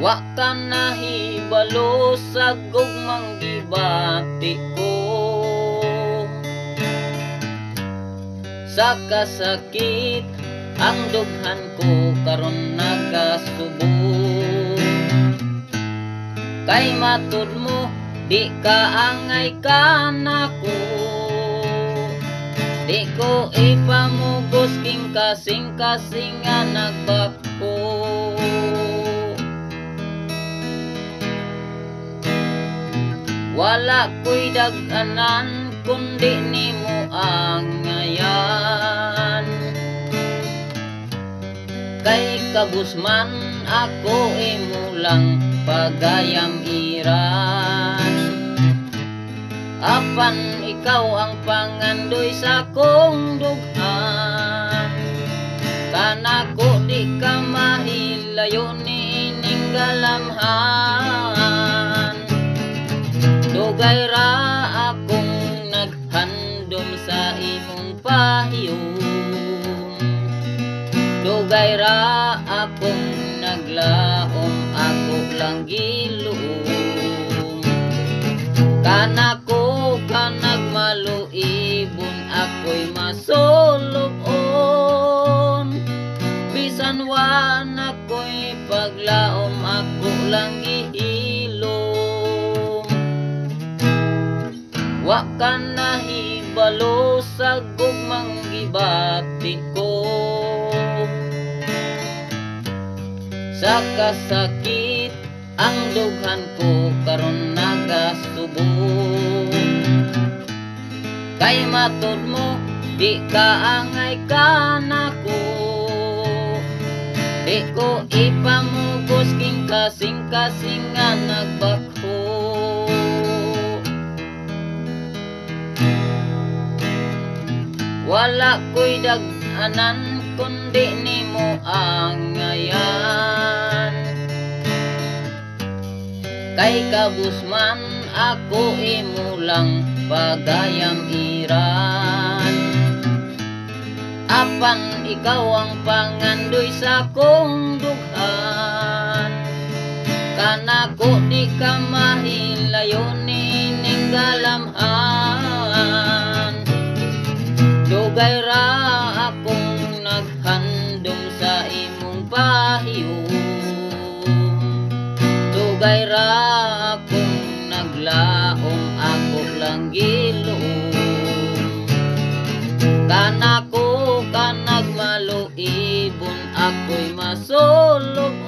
Wa ka nahibalo sa gugmang gibati ko, sa kasakit ang dughan ko karon nagasubong. Kay matud mo di kaangay ka nako, di ko ipamugos king kasing-kasing nga nagbako. Wala ko'y dag-anan kundi nimo ang ngayan. Kay kabusman ako imo lang pagayam iran. Apan ikaw ang pangandoy sa kong dughan, kanako di ka mahilayo ni ining galamhan. Dugay ra akong naghandom sa imong pahiyom, dugay ra akong naglaom, ako lang giluom. Kanako ka nagmaluibon, ako'y masulubon. Bisan wan ako'y paglaom, ako lang gihilom. Wa ka nahibalo sa gugmang gibati ko, sa kasakit ang dughan ko karon nagasubong. Kay matud mo di kaangay ka nako, di ko ipamugos king kasing-kasing nga nagbako. Wala ko'y dag-anan kundi nimo ang ngayan. Kay kabusman ako imo lang pagayam iran. Apan ikaw ang pangandoy sa kong dughan, kanako di ka mahilayo ni ining galamhan. Dugay ra akong naghandom sa imong pahiyom, dugay ra akong naglaom, ako lang giluom. Kanako ka nagmaluibon, ako'y masulubon.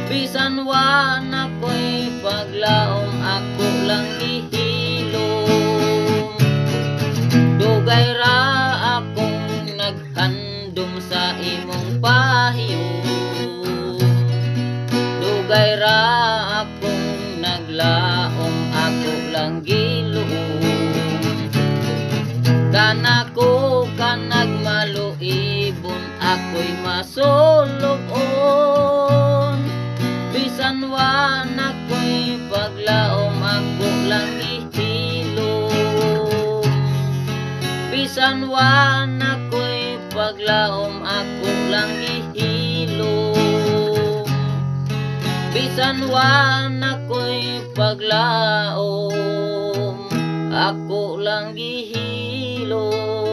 Bisan wan ako'y paglaom, ako lang gihilom. Dugay ra akong naghandom sa imong pahiyom, dugay ra akong naglaom, ako lang giluom. Kanako ka nagmaluibon, ako'y masulubon. Bisan wan ako'y paglaom, ako lang gihilom. Bisan wan ako'y paglaom, ako lang gihilom. Bisan wan ako'y paglaom, ako lang gihilom.